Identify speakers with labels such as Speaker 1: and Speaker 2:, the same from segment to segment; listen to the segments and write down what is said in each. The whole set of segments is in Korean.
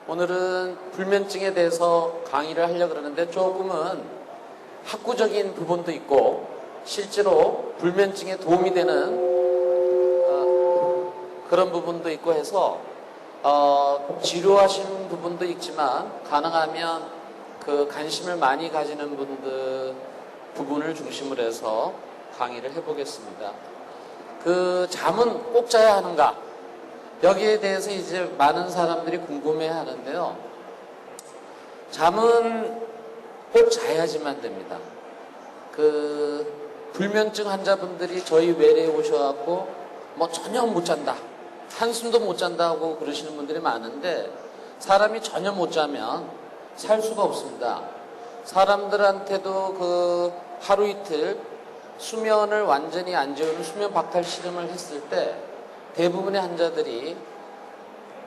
Speaker 1: 오늘은 불면증에 대해서 강의를 하려고 그러는데 조금은 학구적인 부분도 있고 실제로 불면증에 도움이 되는 그런 부분도 있고 해서 지루하신 부분도 있지만 가능하면 그 관심을 많이 가지는 부분을 중심으로 해서 강의를 해보겠습니다. 그 잠은 꼭 자야 하는가? 여기에 대해서 이제 많은 사람들이 궁금해 하는데요. 잠은 꼭 자야지만 됩니다. 그 불면증 환자분들이 저희 외래에 오셔갖고 뭐 전혀 못 잔다, 한숨도 못 잔다고 그러시는 분들이 많은데 사람이 전혀 못 자면 살 수가 없습니다. 사람들한테도 그 하루 이틀 수면을 완전히 안 재우는 수면 박탈 실험을 했을 때 대부분의 환자들이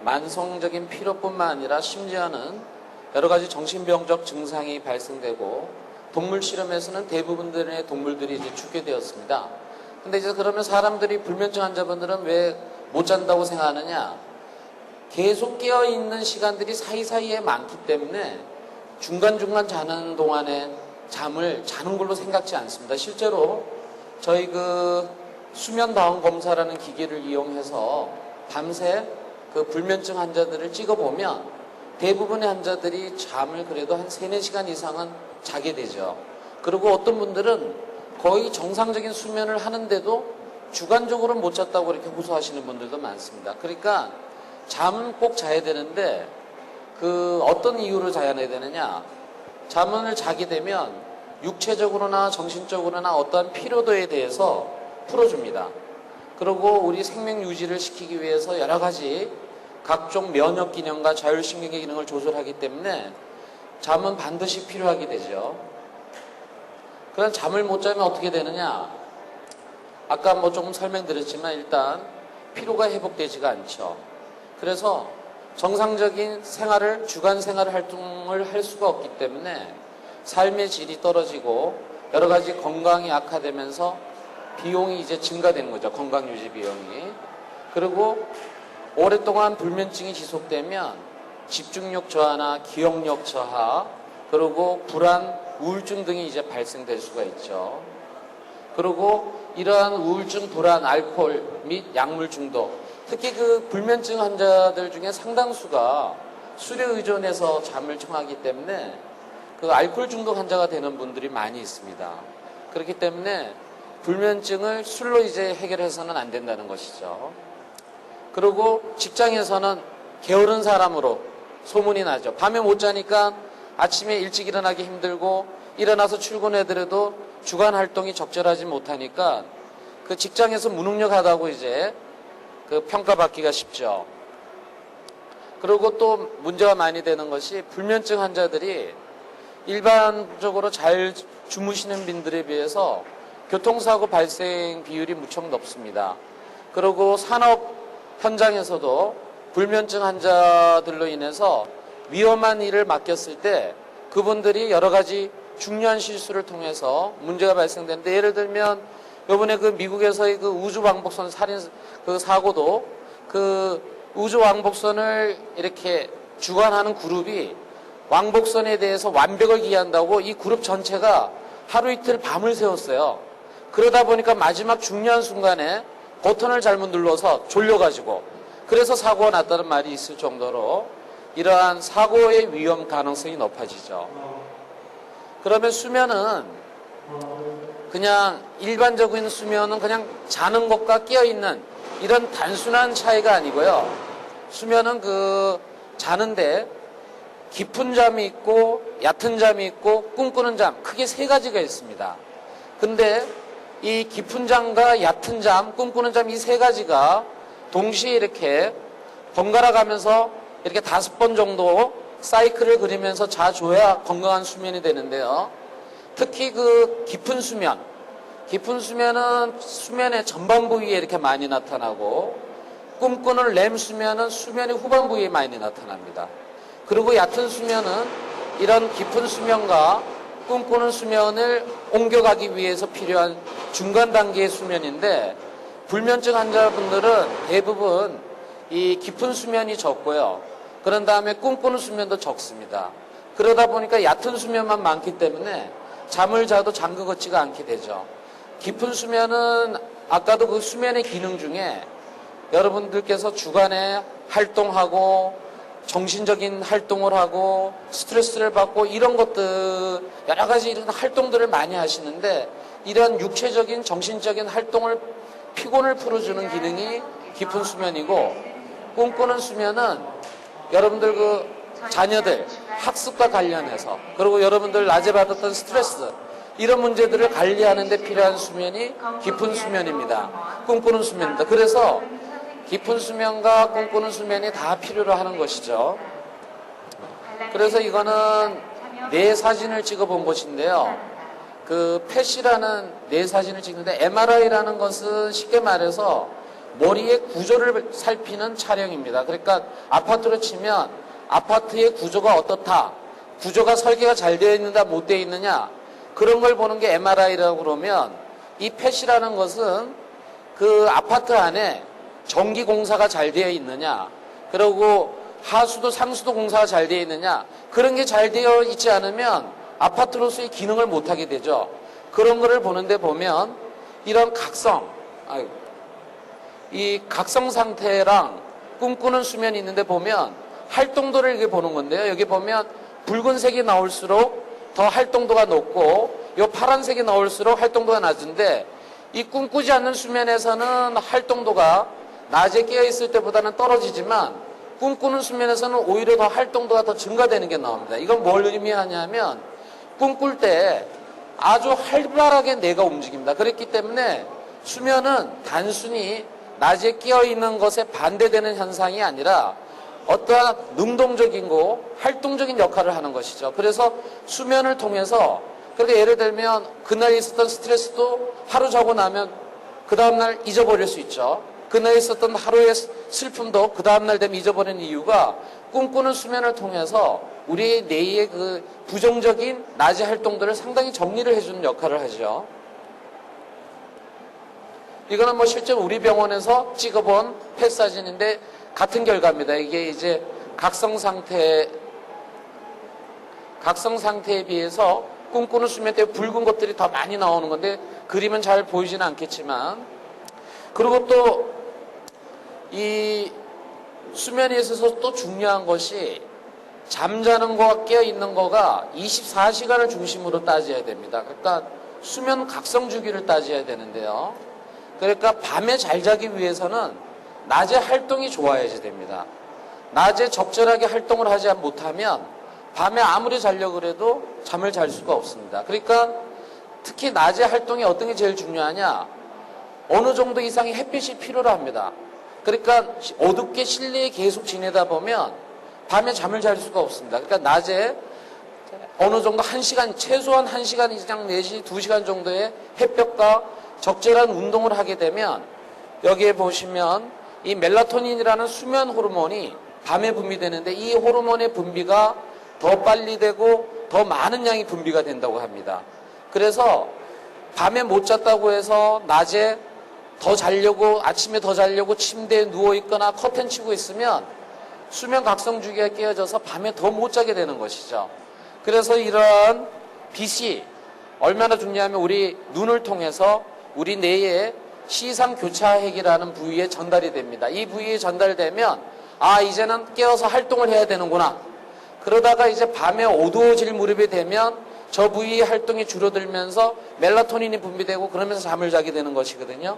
Speaker 1: 만성적인 피로뿐만 아니라 심지어는 여러 가지 정신병적 증상이 발생되고 동물 실험에서는 대부분의 동물들이 이제 죽게 되었습니다. 근데 이제 그러면 사람들이 불면증 환자분들은 왜 못 잔다고 생각하느냐? 계속 깨어있는 시간들이 사이사이에 많기 때문에 중간중간 자는 동안에 잠을 자는 걸로 생각지 않습니다. 실제로 저희 그 수면 다운 검사라는 기계를 이용해서 밤새 그 불면증 환자들을 찍어보면 대부분의 환자들이 잠을 그래도 한 3-4시간 이상은 자게 되죠. 그리고 어떤 분들은 거의 정상적인 수면을 하는데도 주관적으로 못 잤다고 이렇게 호소하시는 분들도 많습니다. 그러니까 잠은 꼭 자야 되는데 그 어떤 이유로 자야 되느냐? 잠을 자게 되면 육체적으로나 정신적으로나 어떠한 피로도에 대해서 풀어줍니다. 그리고 우리 생명 유지를 시키기 위해서 여러 가지 각종 면역 기능과 자율신경의 기능을 조절하기 때문에 잠은 반드시 필요하게 되죠. 그럼 잠을 못 자면 어떻게 되느냐? 아까 뭐 조금 설명드렸지만 일단 피로가 회복되지가 않죠. 그래서 정상적인 생활을, 주간 생활 활동을 할 수가 없기 때문에 삶의 질이 떨어지고 여러 가지 건강이 악화되면서 비용이 이제 증가되는 거죠. 건강 유지 비용이. 그리고 오랫동안 불면증이 지속되면 집중력 저하나 기억력 저하, 그리고 불안, 우울증 등이 이제 발생될 수가 있죠. 그리고 이러한 우울증, 불안, 알코올 및 약물 중독, 특히 그 불면증 환자들 중에 상당수가 술에 의존해서 잠을 청하기 때문에 그 알코올 중독 환자가 되는 분들이 많이 있습니다. 그렇기 때문에 불면증을 술로 이제 해결해서는 안 된다는 것이죠. 그리고 직장에서는 게으른 사람으로 소문이 나죠. 밤에 못 자니까 아침에 일찍 일어나기 힘들고 일어나서 출근해더라도 주간 활동이 적절하지 못하니까 그 직장에서 무능력하다고 이제 그 평가받기가 쉽죠. 그리고 또 문제가 많이 되는 것이 불면증 환자들이 일반적으로 잘 주무시는 분들에 비해서 교통사고 발생 비율이 무척 높습니다. 그리고 산업 현장에서도 불면증 환자들로 인해서 위험한 일을 맡겼을 때 그분들이 여러 가지 중요한 실수를 통해서 문제가 발생되는데, 예를 들면 이번에 그 미국에서의 그 우주왕복선 살인 그 사고도 그 우주왕복선을 이렇게 주관하는 그룹이 왕복선에 대해서 완벽을 기한다고 이 그룹 전체가 하루 이틀 밤을 새웠어요. 그러다 보니까 마지막 중요한 순간에 버튼을 잘못 눌러서 졸려가지고 그래서 사고가 났다는 말이 있을 정도로 이러한 사고의 위험 가능성이 높아지죠. 그러면 수면은 그냥 일반적인 수면은 그냥 자는 것과 깨어있는 이런 단순한 차이가 아니고요. 수면은 그 자는데 깊은 잠이 있고 얕은 잠이 있고 꿈꾸는 잠, 크게 3가지가 있습니다. 근데 이 깊은 잠과 얕은 잠, 꿈꾸는 잠 이 3가지가 동시에 이렇게 번갈아 가면서 이렇게 5번 정도 사이클을 그리면서 자줘야 건강한 수면이 되는데요. 특히 그 깊은 수면은 수면의 전반 부위에 이렇게 많이 나타나고, 꿈꾸는 렘 수면은 수면의 후반 부위에 많이 나타납니다. 그리고 얕은 수면은 이런 깊은 수면과 꿈꾸는 수면을 옮겨가기 위해서 필요한 중간 단계의 수면인데, 불면증 환자분들은 대부분 이 깊은 수면이 적고요. 그런 다음에 꿈꾸는 수면도 적습니다. 그러다 보니까 얕은 수면만 많기 때문에 잠을 자도 잠그 걷지가 않게 되죠. 깊은 수면은 아까도 그 수면의 기능 중에 여러분들께서 주간에 활동하고 정신적인 활동을 하고 스트레스를 받고 이런 것들, 여러 가지 이런 활동들을 많이 하시는데, 이런 육체적인 정신적인 활동을, 피곤을 풀어주는 기능이 깊은 수면이고, 꿈꾸는 수면은 여러분들 그 자녀들 학습과 관련해서, 그리고 여러분들 낮에 받았던 스트레스, 이런 문제들을 관리하는 데 필요한 수면이 깊은 수면입니다. 꿈꾸는 수면입니다. 그래서 깊은 수면과 꿈꾸는 수면이 다 필요로 하는 것이죠. 그래서 이거는 뇌 사진을 찍어 본 것인데요. 그 펫이라는 뇌 사진을 찍는데, MRI라는 것은 쉽게 말해서 머리의 구조를 살피는 촬영입니다. 그러니까 아파트로 치면 아파트의 구조가 어떻다, 구조가 설계가 잘 되어 있는다 못 되어 있느냐, 그런 걸 보는 게 MRI라고 그러면, 이 펫이라는 것은 그 아파트 안에 전기 공사가 잘 되어 있느냐, 그리고 하수도 상수도 공사가 잘 되어 있느냐, 그런 게 잘 되어 있지 않으면 아파트로서의 기능을 못하게 되죠. 그런 거를 보는데 보면 이런 이 각성 상태랑 꿈꾸는 수면이 있는데 보면 활동도를 이렇게 보는 건데요. 여기 보면 붉은색이 나올수록 더 활동도가 높고, 이 파란색이 나올수록 활동도가 낮은데, 이 꿈꾸지 않는 수면에서는 활동도가 낮에 깨어있을 때보다는 떨어지지만, 꿈꾸는 수면에서는 오히려 더 활동도가 더 증가되는 게 나옵니다. 이건 뭘 의미하냐면, 꿈꿀 때 아주 활발하게 뇌가 움직입니다. 그렇기 때문에 수면은 단순히 낮에 깨어있는 것에 반대되는 현상이 아니라 어떠한 능동적이고 활동적인 역할을 하는 것이죠. 그래서 수면을 통해서, 그러니까 예를 들면 그날 있었던 스트레스도 하루 자고 나면 그 다음날 잊어버릴 수 있죠. 그날 있었던 하루의 슬픔도 그 다음날 되면 잊어버리는 이유가, 꿈꾸는 수면을 통해서 우리의 뇌의 그 부정적인 낮의 활동들을 상당히 정리를 해주는 역할을 하죠. 이거는 뭐 실제 우리 병원에서 찍어본 펫 사진인데 같은 결과입니다. 이게 이제 각성 상태에 비해서 꿈꾸는 수면 때 붉은 것들이 더 많이 나오는 건데, 그림은 잘 보이지는 않겠지만, 그리고 또 이 수면에 있어서 또 중요한 것이, 잠자는 거와 깨어있는 거가 24시간을 중심으로 따져야 됩니다. 그러니까 수면 각성 주기를 따져야 되는데요. 그러니까 밤에 잘 자기 위해서는 낮에 활동이 좋아야지 됩니다. 낮에 적절하게 활동을 하지 못하면 밤에 아무리 자려고 해도 잠을 잘 수가 없습니다. 그러니까 특히 낮에 활동이 어떤 게 제일 중요하냐, 어느 정도 이상의 햇빛이 필요로 합니다. 그러니까 어둡게 실내에 계속 지내다 보면 밤에 잠을 잘 수가 없습니다. 그러니까 낮에 어느 정도 1시간, 최소한 1시간 이상 내지 2시간 정도의 햇볕과 적절한 운동을 하게 되면, 여기에 보시면 이 멜라토닌이라는 수면 호르몬이 밤에 분비되는데, 이 호르몬의 분비가 더 빨리 되고 더 많은 양이 분비가 된다고 합니다. 그래서 밤에 못 잤다고 해서 낮에 더 자려고, 아침에 더 자려고 침대에 누워있거나 커튼 치고 있으면 수면 각성 주기가 깨어져서 밤에 더 못 자게 되는 것이죠. 그래서 이러한 빛이 얼마나 중요하면, 우리 눈을 통해서 우리 뇌의 시상교차핵이라는 부위에 전달이 됩니다. 이 부위에 전달되면, 아, 이제는 깨어서 활동을 해야 되는구나. 그러다가 이제 밤에 어두워질 무렵이 되면 저 부위의 활동이 줄어들면서 멜라토닌이 분비되고, 그러면서 잠을 자게 되는 것이거든요.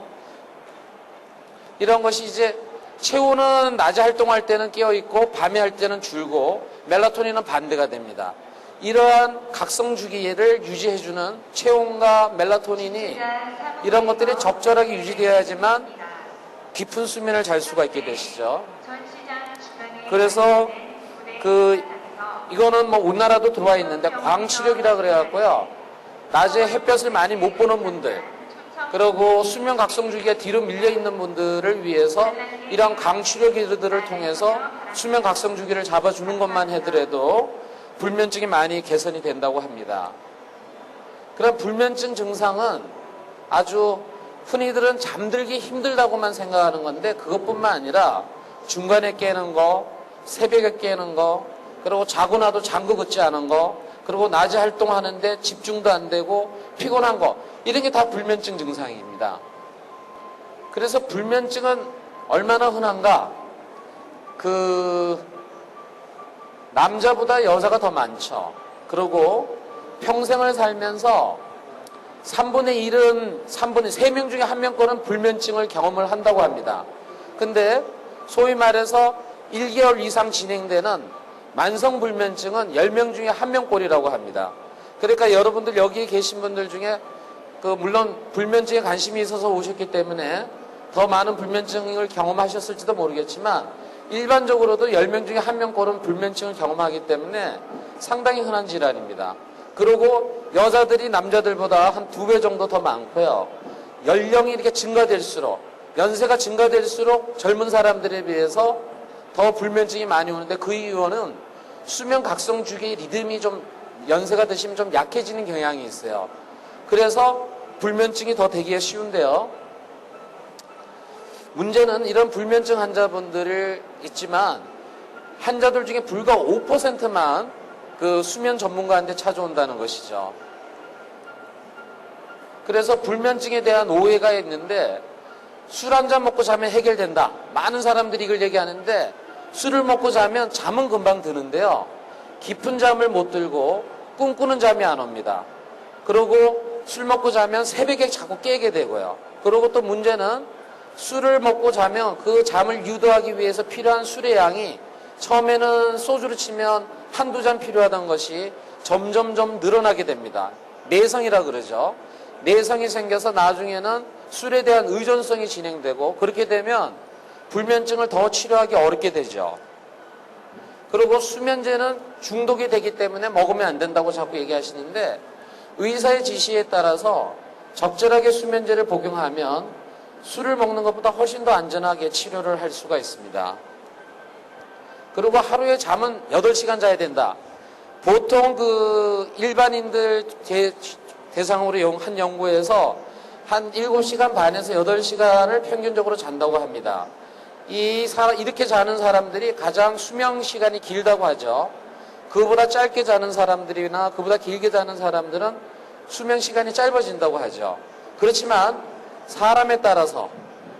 Speaker 1: 이런 것이 이제, 체온은 낮에 활동할 때는 깨어있고 밤에 할 때는 줄고, 멜라토닌은 반대가 됩니다. 이러한 각성 주기를 유지해주는 체온과 멜라토닌이, 이런 것들이 적절하게 유지되어야지만 깊은 수면을 잘 수가 있게 되시죠. 그래서 이거는 뭐 우리나라도 들어와 있는데, 광치력이라 그래갖고요, 낮에 햇볕을 많이 못 보는 분들, 그리고 수면 각성 주기가 뒤로 밀려 있는 분들을 위해서 이런 광치력들을 통해서 수면 각성 주기를 잡아주는 것만 하더라도 불면증이 많이 개선이 된다고 합니다. 그런 불면증 증상은 아주 흔히들은 잠들기 힘들다고만 생각하는 건데 그것뿐만 아니라 중간에 깨는 거, 새벽에 깨는 거, 그리고 자고 나도 잠그 걷지 않은 거, 그리고 낮에 활동하는데 집중도 안 되고 피곤한 거, 이런 게 다 불면증 증상입니다. 그래서 불면증은 얼마나 흔한가? 남자보다 여자가 더 많죠. 그리고 평생을 살면서 3분의 1은 3명 중에 1명권은 불면증을 경험을 한다고 합니다. 근데 소위 말해서 1개월 이상 진행되는 만성불면증은 10명 중에 1명꼴이라고 합니다. 그러니까 여러분들 여기 계신 분들 중에 물론 불면증에 관심이 있어서 오셨기 때문에 더 많은 불면증을 경험하셨을지도 모르겠지만 일반적으로도 10명 중에 1명꼴은 불면증을 경험하기 때문에 상당히 흔한 질환입니다. 그리고 여자들이 남자들보다 한 2배 정도 더 많고요. 연령이 이렇게 증가될수록, 연세가 증가될수록 젊은 사람들에 비해서 더 불면증이 많이 오는데 그 이유는 수면 각성 주기의 리듬이 좀 연세가 드시면 좀 약해지는 경향이 있어요. 그래서 불면증이 더 되기가 쉬운데요. 문제는 이런 불면증 환자분들을 있지만 환자들 중에 불과 5%만 그 수면 전문가한테 찾아온다는 것이죠. 그래서 불면증에 대한 오해가 있는데 술 한 잔 먹고 자면 해결된다. 많은 사람들이 이걸 얘기하는데 술을 먹고 자면 잠은 금방 드는데요. 깊은 잠을 못 들고 꿈꾸는 잠이 안 옵니다. 그리고 술 먹고 자면 새벽에 자꾸 깨게 되고요. 그리고 또 문제는 술을 먹고 자면 그 잠을 유도하기 위해서 필요한 술의 양이 처음에는 소주로 치면 한두 잔 필요하던 것이 점점점 늘어나게 됩니다. 내성이라 그러죠. 내성이 생겨서 나중에는 술에 대한 의존성이 진행되고 그렇게 되면 불면증을 더 치료하기 어렵게 되죠. 그리고 수면제는 중독이 되기 때문에 먹으면 안 된다고 자꾸 얘기하시는데 의사의 지시에 따라서 적절하게 수면제를 복용하면 술을 먹는 것보다 훨씬 더 안전하게 치료를 할 수가 있습니다. 그리고 하루에 잠은 8시간 자야 된다. 보통 일반인들 대상으로 한 연구에서 한 7시간 반에서 8시간을 평균적으로 잔다고 합니다. 이렇게 자는 사람들이 가장 수명 시간이 길다고 하죠. 그보다 짧게 자는 사람들이나 그보다 길게 자는 사람들은 수명 시간이 짧아진다고 하죠. 그렇지만 사람에 따라서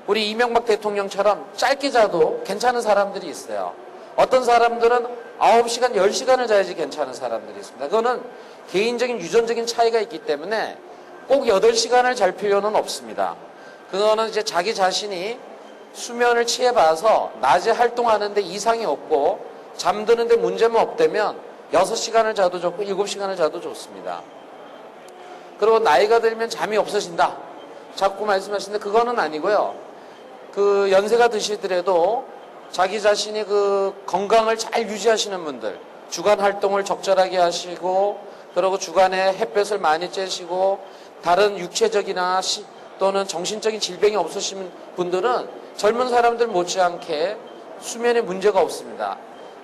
Speaker 1: 우리 이명박 대통령처럼 짧게 자도 괜찮은 사람들이 있어요. 어떤 사람들은 9시간, 10시간을 자야지 괜찮은 사람들이 있습니다. 그거는 개인적인 유전적인 차이가 있기 때문에 꼭 8시간을 잘 필요는 없습니다. 그거는 이제 자기 자신이 수면을 취해봐서 낮에 활동하는데 이상이 없고 잠드는데 문제만 없다면 6시간을 자도 좋고 7시간을 자도 좋습니다. 그리고 나이가 들면 잠이 없어진다. 자꾸 말씀하시는데 그거는 아니고요. 연세가 드시더라도 자기 자신이 건강을 잘 유지하시는 분들, 주간 활동을 적절하게 하시고, 그리고 주간에 햇볕을 많이 쬐시고, 다른 육체적이나 또는 정신적인 질병이 없으신 분들은 젊은 사람들 못지않게 수면에 문제가 없습니다.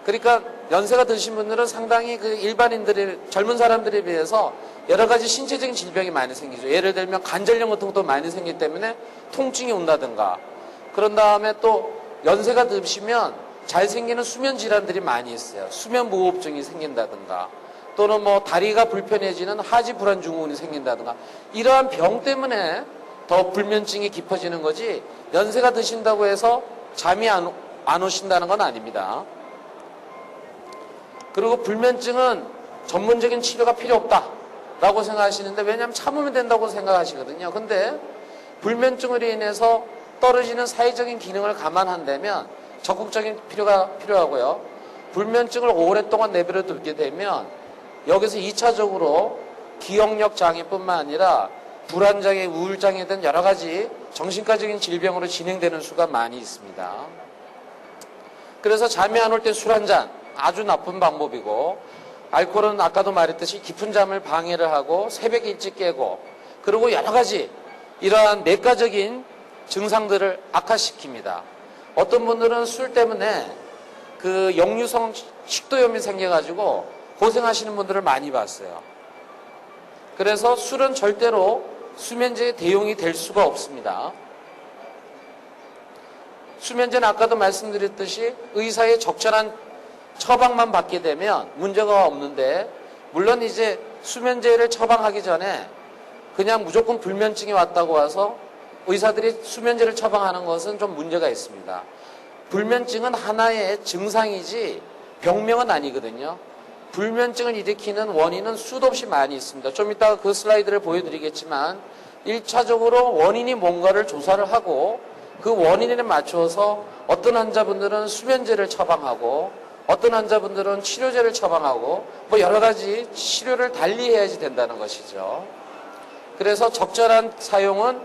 Speaker 1: 그러니까 연세가 드신 분들은 상당히 젊은 사람들에 비해서 여러 가지 신체적인 질병이 많이 생기죠. 예를 들면 관절염 같은 것도 많이 생기기 때문에 통증이 온다든가, 그런 다음에 또 연세가 드시면 잘 생기는 수면 질환들이 많이 있어요. 수면 무호흡증이 생긴다든가, 또는 다리가 불편해지는 하지 불안 증후군이 생긴다든가, 이러한 병 때문에 더 불면증이 깊어지는 거지 연세가 드신다고 해서 잠이 안 오신다는 건 아닙니다. 그리고 불면증은 전문적인 치료가 필요 없다라고 생각하시는데, 왜냐하면 참으면 된다고 생각하시거든요. 근데 불면증으로 인해서 떨어지는 사회적인 기능을 감안한다면 적극적인 필요가 필요하고요. 불면증을 오랫동안 내버려 두게 되면 여기서 2차적으로 기억력 장애뿐만 아니라 불안장애, 우울장애 등 여러 가지 정신과적인 질병으로 진행되는 수가 많이 있습니다. 그래서 잠이 안 올 때 술 한 잔 아주 나쁜 방법이고, 알코올은 아까도 말했듯이 깊은 잠을 방해를 하고 새벽에 일찍 깨고, 그리고 여러 가지 이러한 내과적인 증상들을 악화시킵니다. 어떤 분들은 술 때문에 역류성 식도염이 생겨가지고 고생하시는 분들을 많이 봤어요. 그래서 술은 절대로 수면제의 대용이 될 수가 없습니다. 수면제는 아까도 말씀드렸듯이 의사의 적절한 처방만 받게 되면 문제가 없는데, 물론 이제 수면제를 처방하기 전에 그냥 무조건 불면증이 왔다고 와서 의사들이 수면제를 처방하는 것은 좀 문제가 있습니다. 불면증은 하나의 증상이지 병명은 아니거든요. 불면증을 일으키는 원인은 수도 없이 많이 있습니다. 좀 이따가 그 슬라이드를 보여드리겠지만 1차적으로 원인이 뭔가를 조사를 하고 그 원인에 맞춰서 어떤 환자분들은 수면제를 처방하고 어떤 환자분들은 치료제를 처방하고 뭐 여러 가지 치료를 달리 해야지 된다는 것이죠. 그래서 적절한 사용은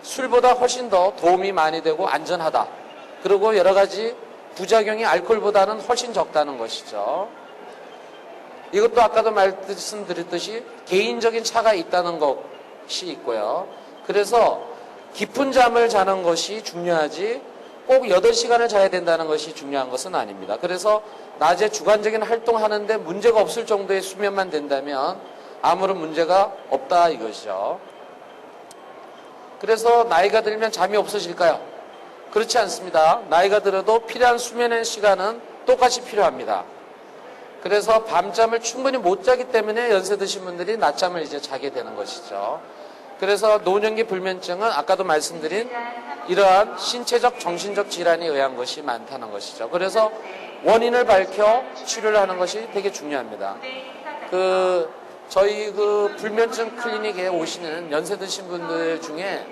Speaker 1: 술보다 훨씬 더 도움이 많이 되고 안전하다. 그리고 여러 가지 부작용이 알코올보다는 훨씬 적다는 것이죠. 이것도 아까도 말씀드렸듯이 개인적인 차가 있다는 것이 있고요. 그래서 깊은 잠을 자는 것이 중요하지 꼭 8시간을 자야 된다는 것이 중요한 것은 아닙니다. 그래서 낮에 주관적인 활동하는데 문제가 없을 정도의 수면만 된다면 아무런 문제가 없다 이것이죠. 그래서 나이가 들면 잠이 없어질까요? 그렇지 않습니다. 나이가 들어도 필요한 수면의 시간은 똑같이 필요합니다. 그래서 밤잠을 충분히 못 자기 때문에 연세 드신 분들이 낮잠을 이제 자게 되는 것이죠. 그래서 노년기 불면증은 아까도 말씀드린 이러한 신체적, 정신적 질환에 의한 것이 많다는 것이죠. 그래서 원인을 밝혀 치료를 하는 것이 되게 중요합니다. 저희 불면증 클리닉에 오시는 연세 드신 분들 중에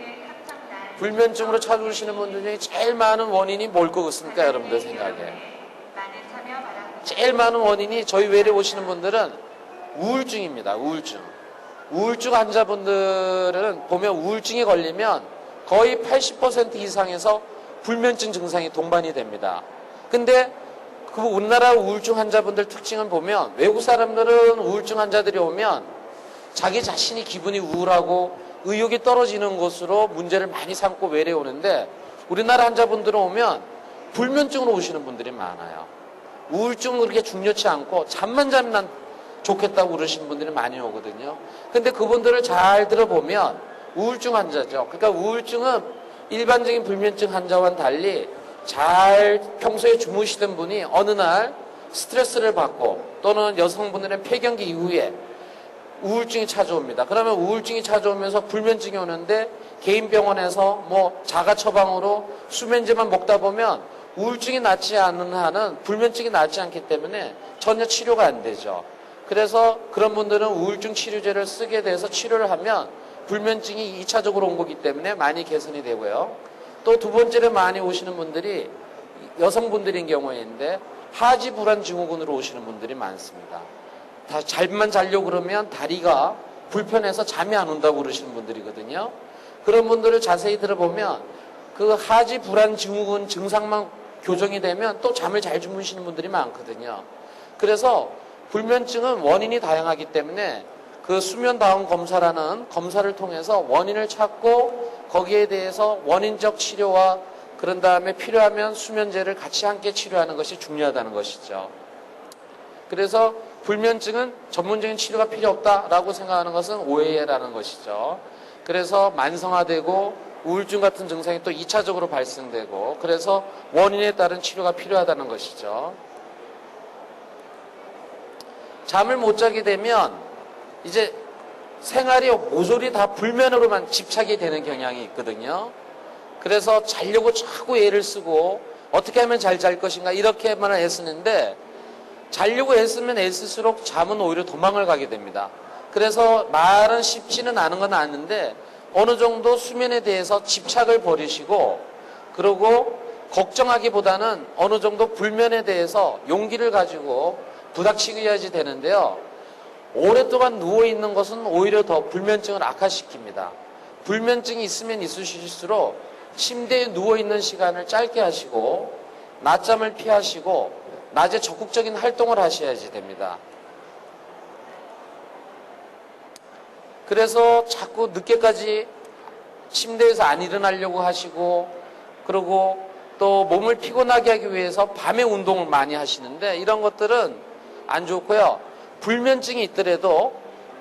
Speaker 1: 불면증으로 찾아오시는 분들 중에 제일 많은 원인이 뭘 것 같습니까? 여러분들 생각에. 제일 많은 원인이 저희 외래 오시는 분들은 우울증입니다. 우울증 환자분들은 보면 우울증이 걸리면 거의 80% 이상에서 불면증 증상이 동반이 됩니다. 근데 그 우리나라 우울증 환자분들 특징을 보면 외국 사람들은 우울증 환자들이 오면 자기 자신이 기분이 우울하고 의욕이 떨어지는 것으로 문제를 많이 삼고 외래 오는데 우리나라 환자분들은 오면 불면증으로 오시는 분들이 많아요. 우울증은 그렇게 중요치 않고 잠만 자면 난 좋겠다고 그러시는 분들이 많이 오거든요. 근데 그분들을 잘 들어보면 우울증 환자죠. 그러니까 우울증은 일반적인 불면증 환자와는 달리 잘 평소에 주무시던 분이 어느 날 스트레스를 받고 또는 여성분들의 폐경기 이후에 우울증이 찾아옵니다. 그러면 우울증이 찾아오면서 불면증이 오는데 개인 병원에서 뭐 자가 처방으로 수면제만 먹다 보면 우울증이 낫지 않는 한은 불면증이 낫지 않기 때문에 전혀 치료가 안 되죠. 그래서 그런 분들은 우울증 치료제를 쓰게 돼서 치료를 하면 불면증이 2차적으로 온 거기 때문에 많이 개선이 되고요. 또 두 번째로 많이 오시는 분들이 여성분들인 경우인데 하지 불안 증후군으로 오시는 분들이 많습니다. 다 잠만 자려고 그러면 다리가 불편해서 잠이 안 온다고 그러시는 분들이거든요. 그런 분들을 자세히 들어보면 그 하지 불안 증후군 증상만 교정이 되면 또 잠을 잘 주무시는 분들이 많거든요. 그래서 불면증은 원인이 다양하기 때문에 그 수면다운 검사라는 검사를 통해서 원인을 찾고 거기에 대해서 원인적 치료와 그런 다음에 필요하면 수면제를 같이 함께 치료하는 것이 중요하다는 것이죠. 그래서 불면증은 전문적인 치료가 필요 없다라고 생각하는 것은 오해라는 것이죠. 그래서 만성화되고 우울증 같은 증상이 또 2차적으로 발생되고 그래서 원인에 따른 치료가 필요하다는 것이죠. 잠을 못 자게 되면 이제 생활이 모조리 다 불면으로만 집착이 되는 경향이 있거든요. 그래서 자려고 자꾸 애를 쓰고 어떻게 하면 잘 잘 것인가 이렇게만 애쓰는데 자려고 애쓰면 애쓸수록 잠은 오히려 도망을 가게 됩니다. 그래서 말은 쉽지는 않은 건 아는데 어느 정도 수면에 대해서 집착을 버리시고 그리고 걱정하기보다는 어느 정도 불면에 대해서 용기를 가지고 부닥치기야지 되는데요. 오랫동안 누워있는 것은 오히려 더 불면증을 악화시킵니다. 불면증이 있으면 있으실수록 침대에 누워있는 시간을 짧게 하시고 낮잠을 피하시고 낮에 적극적인 활동을 하셔야지 됩니다. 그래서 자꾸 늦게까지 침대에서 안 일어나려고 하시고 그리고 또 몸을 피곤하게 하기 위해서 밤에 운동을 많이 하시는데 이런 것들은 안 좋고요. 불면증이 있더라도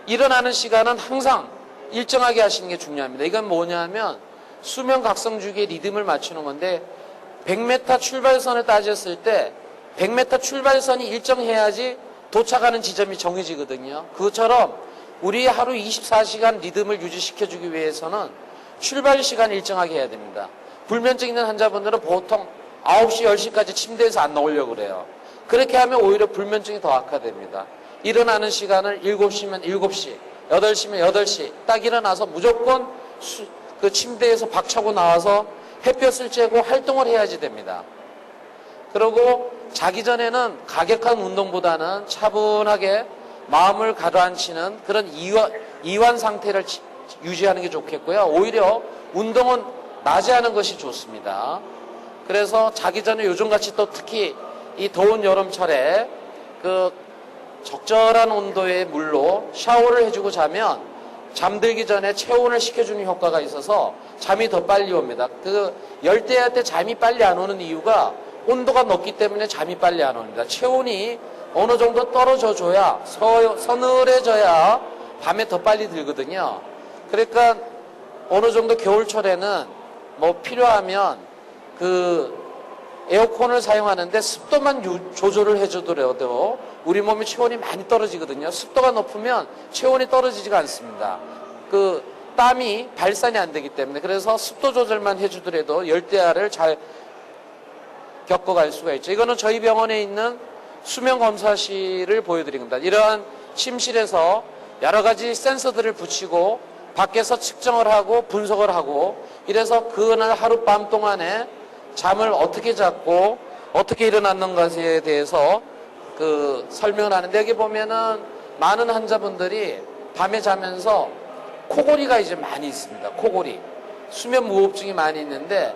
Speaker 1: 일어나는 시간은 항상 일정하게 하시는 게 중요합니다. 이건 뭐냐면 수면 각성 주기의 리듬을 맞추는 건데 100m 출발선을 따졌을 때 100m 출발선이 일정해야지 도착하는 지점이 정해지거든요. 그것처럼 우리 하루 24시간 리듬을 유지시켜주기 위해서는 출발 시간 일정하게 해야 됩니다. 불면증 있는 환자분들은 보통 9시, 10시까지 침대에서 안 나오려고 그래요. 그렇게 하면 오히려 불면증이 더 악화됩니다. 일어나는 시간을 7시면 7시, 8시면 8시 딱 일어나서 무조건 그 침대에서 박차고 나와서 햇볕을 쬐고 활동을 해야지 됩니다. 그리고 자기 전에는 가격한 운동보다는 차분하게 마음을 가라앉히는 그런 이완 상태를 유지하는 게 좋겠고요. 오히려 운동은 낮에 하는 것이 좋습니다. 그래서 자기 전에 요즘같이 또 특히 이 더운 여름철에 그 적절한 온도의 물로 샤워를 해주고 자면 잠들기 전에 체온을 식혀주는 효과가 있어서 잠이 더 빨리 옵니다. 그 열대야 때 잠이 빨리 안 오는 이유가 온도가 높기 때문에 잠이 빨리 안 옵니다. 체온이 어느 정도 떨어져 줘야 서늘해져야 밤에 더 빨리 들거든요. 그러니까 어느 정도 겨울철에는 뭐 필요하면 그 에어컨을 사용하는데 습도만 조절을 해주더라도 우리 몸의 체온이 많이 떨어지거든요. 습도가 높으면 체온이 떨어지지가 않습니다. 그 땀이 발산이 안 되기 때문에 그래서 습도 조절만 해주더라도 열대야를 잘 겪어갈 수가 있죠. 이거는 저희 병원에 있는 수면 검사실을 보여드린 겁니다. 이러한 침실에서 여러 가지 센서들을 붙이고 밖에서 측정을 하고 분석을 하고 이래서 그날 하룻밤 동안에 잠을 어떻게 잤고 어떻게 일어났는 것에 대해서 그 설명을 하는데 여기 보면은 많은 환자분들이 밤에 자면서 코골이가 이제 많이 있습니다. 코골이. 수면 무호흡증이 많이 있는데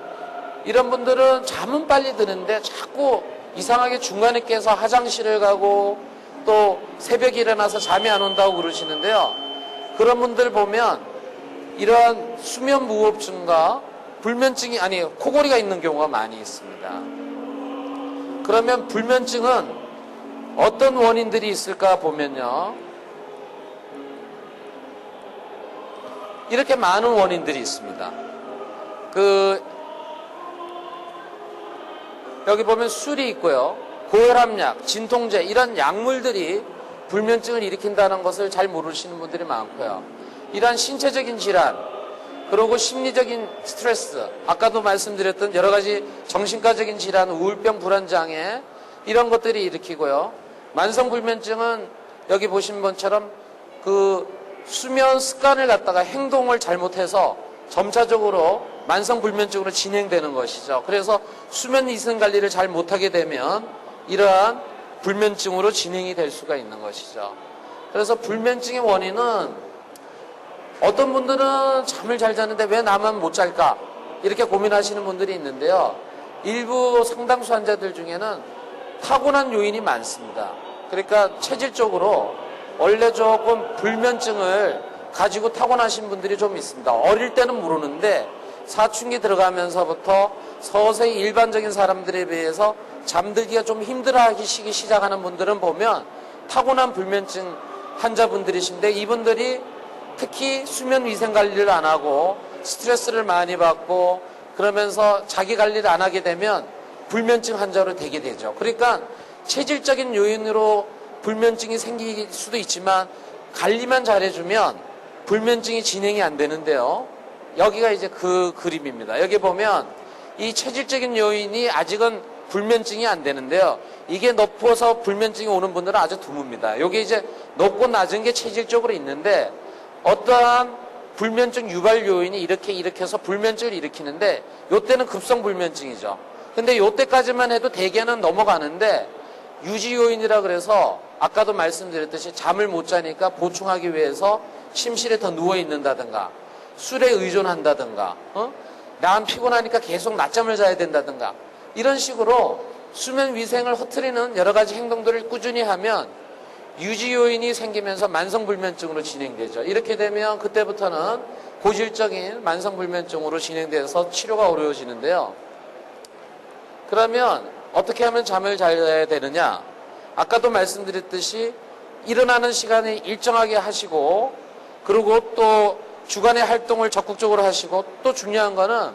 Speaker 1: 이런 분들은 잠은 빨리 드는데 자꾸 이상하게 중간에 깨서 화장실을 가고 또 새벽에 일어나서 잠이 안 온다고 그러시는데요. 그런 분들 보면 이러한 수면 무호흡증과 불면증이 아니 코골이가 있는 경우가 많이 있습니다. 그러면 불면증은 어떤 원인들이 있을까 보면요. 이렇게 많은 원인들이 있습니다. 여기 보면 술이 있고요. 고혈압약, 진통제 이런 약물들이 불면증을 일으킨다는 것을 잘 모르시는 분들이 많고요. 이러한 신체적인 질환 그리고 심리적인 스트레스 아까도 말씀드렸던 여러 가지 정신과적인 질환, 우울병, 불안장애 이런 것들이 일으키고요. 만성불면증은 여기 보신 것처럼 그 수면 습관을 갖다가 행동을 잘못해서 점차적으로 만성불면증으로 진행되는 것이죠. 그래서 수면 위생 관리를 잘 못하게 되면 이러한 불면증으로 진행이 될 수가 있는 것이죠. 그래서 불면증의 원인은 어떤 분들은 잠을 잘 자는데 왜 나만 못 잘까? 이렇게 고민하시는 분들이 있는데요. 일부 상당수 환자들 중에는 타고난 요인이 많습니다. 그러니까 체질적으로 원래 조금 불면증을 가지고 타고나신 분들이 좀 있습니다. 어릴 때는 모르는데 사춘기 들어가면서부터 서서히 일반적인 사람들에 비해서 잠들기가 좀 힘들어하기 시작하는 분들은 보면 타고난 불면증 환자분들이신데 이분들이 특히 수면 위생 관리를 안 하고 스트레스를 많이 받고 그러면서 자기 관리를 안 하게 되면 불면증 환자로 되게 되죠. 그러니까 체질적인 요인으로 불면증이 생길 수도 있지만 관리만 잘해주면 불면증이 진행이 안 되는데요. 여기가 이제 그 그림입니다. 여기 보면 이 체질적인 요인이 아직은 불면증이 안 되는데요. 이게 높아서 불면증이 오는 분들은 아주 드뭅니다. 여기 이제 높고 낮은 게 체질적으로 있는데 어떠한 불면증 유발 요인이 이렇게 해서 불면증을 일으키는데 요때는 급성 불면증이죠. 근데 요때까지만 해도 대개는 넘어가는데 유지 요인이라 그래서 아까도 말씀드렸듯이 잠을 못 자니까 보충하기 위해서 침실에 더 누워 있는다든가 술에 의존한다든가 난 피곤하니까 계속 낮잠을 자야 된다든가 이런 식으로 수면 위생을 흐트리는 여러 가지 행동들을 꾸준히 하면 유지 요인이 생기면서 만성불면증으로 진행되죠. 이렇게 되면 그때부터는 고질적인 만성불면증으로 진행돼서 치료가 어려워지는데요. 그러면 어떻게 하면 잠을 잘 자야 되느냐? 아까도 말씀드렸듯이 일어나는 시간이 일정하게 하시고, 그리고 또 주간의 활동을 적극적으로 하시고, 또 중요한 거는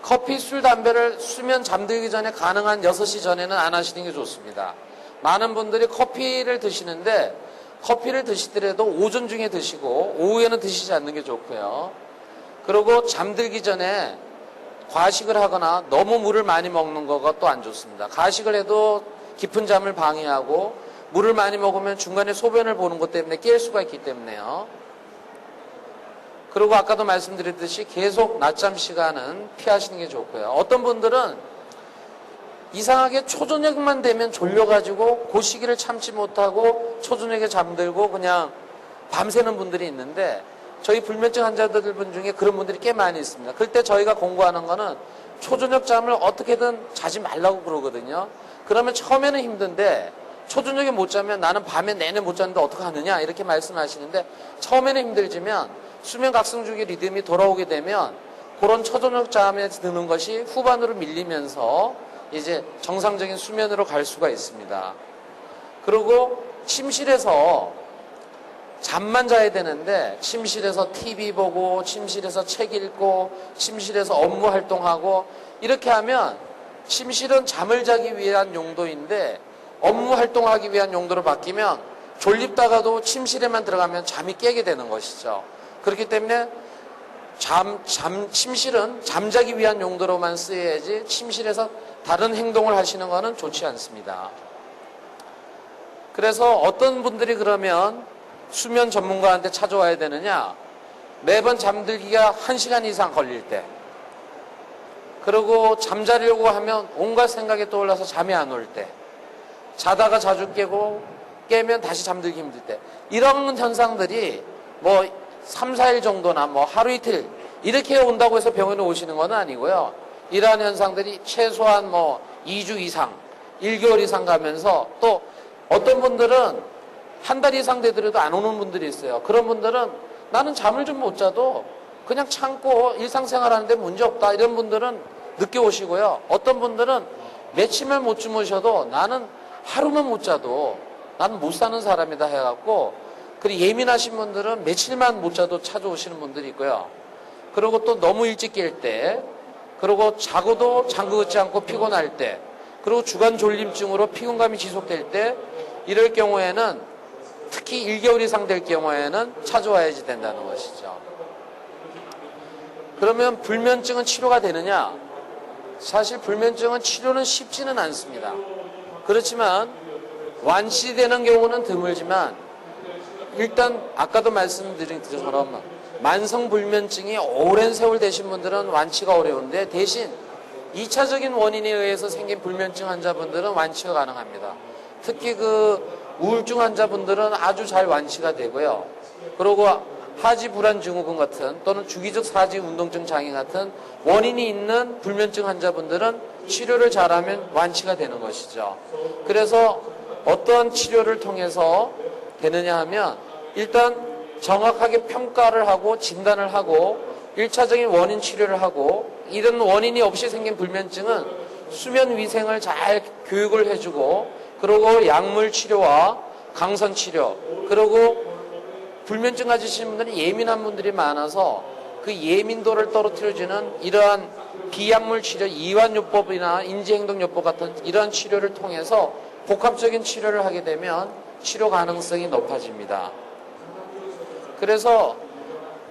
Speaker 1: 커피, 술, 담배를 수면 잠들기 전에 가능한 6시 전에는 안 하시는 게 좋습니다. 많은 분들이 커피를 드시는데 커피를 드시더라도 오전 중에 드시고 오후에는 드시지 않는 게 좋고요. 그리고 잠들기 전에 과식을 하거나 너무 물을 많이 먹는 거가 또 안 좋습니다. 가식을 해도 깊은 잠을 방해하고 물을 많이 먹으면 중간에 소변을 보는 것 때문에 깰 수가 있기 때문에요. 그리고 아까도 말씀드렸듯이 계속 낮잠 시간은 피하시는 게 좋고요. 어떤 분들은 이상하게 초저녁만 되면 졸려가지고 그 시기를 참지 못하고 초저녁에 잠들고 그냥 밤새는 분들이 있는데 저희 불면증 환자들 분 중에 그런 분들이 꽤 많이 있습니다. 그럴 때 저희가 공부하는 거는 초저녁 잠을 어떻게든 자지 말라고 그러거든요. 그러면 처음에는 힘든데 초저녁에 못 자면 나는 밤에 내내 못 자는데 어떻게 하느냐 이렇게 말씀하시는데 처음에는 힘들지만 수면 각성주기 리듬이 돌아오게 되면 그런 초저녁 잠에 드는 것이 후반으로 밀리면서 이제 정상적인 수면으로 갈 수가 있습니다. 그리고 침실에서 잠만 자야 되는데 침실에서 TV 보고 침실에서 책 읽고 침실에서 업무 활동하고 이렇게 하면 침실은 잠을 자기 위한 용도인데 업무 활동하기 위한 용도로 바뀌면 졸립다가도 침실에만 들어가면 잠이 깨게 되는 것이죠. 그렇기 때문에 침실은 잠자기 위한 용도로만 쓰여야지 침실에서 다른 행동을 하시는 것은 좋지 않습니다. 그래서 어떤 분들이 그러면 수면 전문가한테 찾아와야 되느냐? 매번 잠들기가 1시간 이상 걸릴 때, 그리고 잠자려고 하면 온갖 생각이 떠올라서 잠이 안 올 때, 자다가 자주 깨면 다시 잠들기 힘들 때, 이런 현상들이 뭐 3, 4일 정도나 뭐 하루 이틀 이렇게 온다고 해서 병원에 오시는 건 아니고요. 이러한 현상들이 최소한 뭐 2주 이상, 1개월 이상 가면서 또 어떤 분들은 한 달 이상 되더라도 안 오는 분들이 있어요. 그런 분들은 나는 잠을 좀 못 자도 그냥 참고 일상생활 하는데 문제 없다. 이런 분들은 늦게 오시고요. 어떤 분들은 며칠만 못 주무셔도 나는 하루만 못 자도 나는 못 사는 사람이다 해갖고 그리고 예민하신 분들은 며칠만 못 자도 찾아오시는 분들이 있고요. 그리고 또 너무 일찍 깰 때, 그리고 자고도 잠그지 않고 피곤할 때, 그리고 주간 졸림증으로 피곤감이 지속될 때, 이럴 경우에는 특히 1개월 이상 될 경우에는 찾아와야지 된다는 것이죠. 그러면 불면증은 치료가 되느냐? 사실 불면증은 치료는 쉽지는 않습니다. 그렇지만 완치되는 경우는 드물지만 일단 아까도 말씀드린 것처럼 만성불면증이 오랜 세월 되신 분들은 완치가 어려운데 대신 2차적인 원인에 의해서 생긴 불면증 환자분들은 완치가 가능합니다. 특히 그 우울증 환자분들은 아주 잘 완치가 되고요. 그리고 하지불안증후군 같은 또는 주기적 사지운동증 장애 같은 원인이 있는 불면증 환자분들은 치료를 잘하면 완치가 되는 것이죠. 그래서 어떠한 치료를 통해서 되느냐 하면 일단 정확하게 평가를 하고 진단을 하고 1차적인 원인 치료를 하고 이런 원인이 없이 생긴 불면증은 수면 위생을 잘 교육을 해주고 그리고 약물 치료와 강선 치료 그리고 불면증 가지신 분들은 예민한 분들이 많아서 그 예민도를 떨어뜨려주는 이러한 비약물 치료, 이완요법이나 인지행동요법 같은 이러한 치료를 통해서 복합적인 치료를 하게 되면 치료 가능성이 높아집니다. 그래서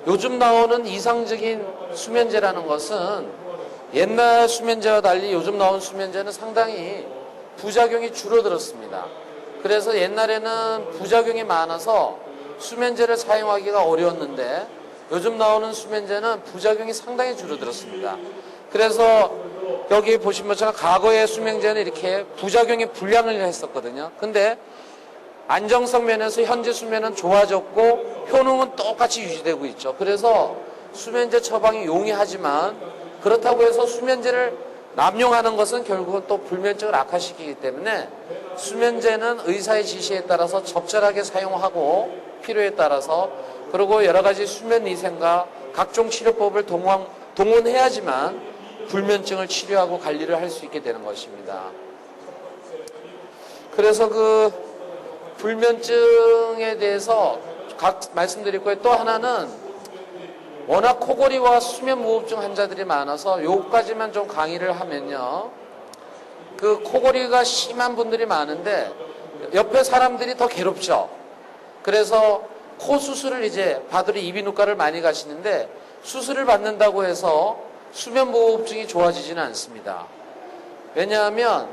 Speaker 1: 요즘 나오는 이상적인 수면제라는 것은 옛날 수면제와 달리 요즘 나온 수면제는 상당히 부작용이 줄어들었습니다. 그래서 옛날에는 부작용이 많아서 수면제를 사용하기가 어려웠는데 요즘 나오는 수면제는 부작용이 상당히 줄어들었습니다. 그래서 여기 보신 것처럼 과거의 수면제는 이렇게 부작용이 불량을 했었거든요. 근데 안정성 면에서 현재 수면은 좋아졌고 효능은 똑같이 유지되고 있죠. 그래서 수면제 처방이 용이하지만 그렇다고 해서 수면제를 남용하는 것은 결국은 또 불면증을 악화시키기 때문에 수면제는 의사의 지시에 따라서 적절하게 사용하고 필요에 따라서 그리고 여러 가지 수면 위생과 각종 치료법을 동원해야지만 불면증을 치료하고 관리를 할 수 있게 되는 것입니다. 그래서 불면증에 대해서 말씀드릴 거예요. 또 하나는 워낙 코골이와 수면무호흡증 환자들이 많아서 요까지만 좀 강의를 하면요. 그 코골이가 심한 분들이 많은데 옆에 사람들이 더 괴롭죠. 그래서 코 수술을 이제 받으러 이비인후과를 많이 가시는데 수술을 받는다고 해서 수면무호흡증이 좋아지지는 않습니다. 왜냐하면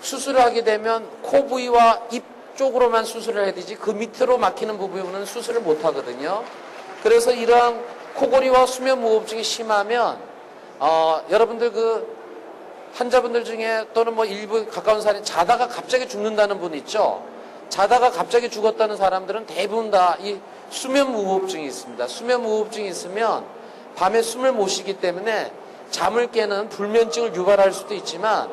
Speaker 1: 수술을 하게 되면 코 부위와 입 쪽으로만 수술을 해야 되지 그 밑으로 막히는 부분은 수술을 못 하거든요. 그래서 이러한 코골이와 수면무호흡증이 심하면 여러분들 그 환자분들 중에 또는 뭐 일부 가까운 사람이 자다가 갑자기 죽는다는 분 있죠. 자다가 갑자기 죽었다는 사람들은 대부분 다 이 수면무호흡증이 있습니다. 수면무호흡증이 있으면 밤에 숨을 못 쉬기 때문에 잠을 깨는 불면증을 유발할 수도 있지만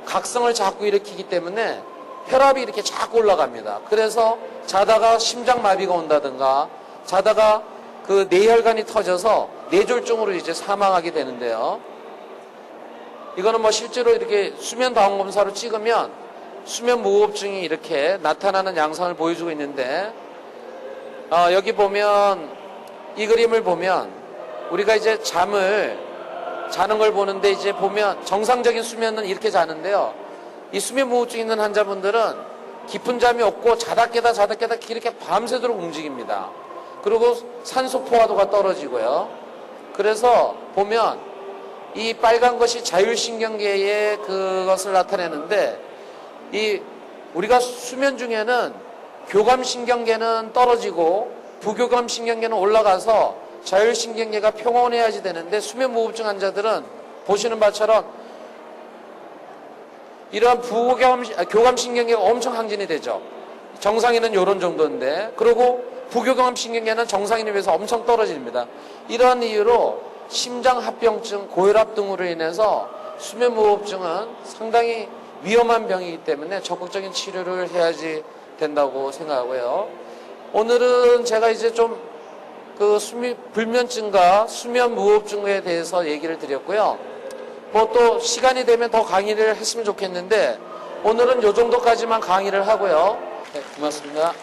Speaker 1: 각성을 자꾸 일으키기 때문에 혈압이 이렇게 자꾸 올라갑니다. 그래서 자다가 심장마비가 온다든가 자다가 그 뇌혈관이 터져서 뇌졸중으로 이제 사망하게 되는데요. 이거는 뭐 실제로 이렇게 수면 다운 검사로 찍으면 수면 무호흡증이 이렇게 나타나는 양상을 보여주고 있는데 여기 보면 이 그림을 보면 우리가 이제 잠을 자는 걸 보는데 이제 보면 정상적인 수면은 이렇게 자는데요. 이 수면 무호흡증 있는 환자분들은 깊은 잠이 없고 자다 깨다 이렇게 밤새도록 움직입니다. 그리고 산소 포화도가 떨어지고요. 그래서 보면 이 빨간 것이 자율신경계의 그것을 나타내는데 이 우리가 수면 중에는 교감신경계는 떨어지고 부교감신경계는 올라가서 자율신경계가 평온해야지 되는데 수면무호흡증 환자들은 보시는 바처럼 이러한 교감신경계가 엄청 항진이 되죠. 정상인은 이런 정도인데 그리고 부교감신경계는 정상인에 비해서 엄청 떨어집니다. 이러한 이유로 심장합병증, 고혈압 등으로 인해서 수면무호흡증은 상당히 위험한 병이기 때문에 적극적인 치료를 해야지 된다고 생각하고요. 오늘은 제가 이제 좀 그 불면증과 수면무호흡증에 대해서 얘기를 드렸고요. 뭐 또 시간이 되면 더 강의를 했으면 좋겠는데 오늘은 이 정도까지만 강의를 하고요. 네, 고맙습니다.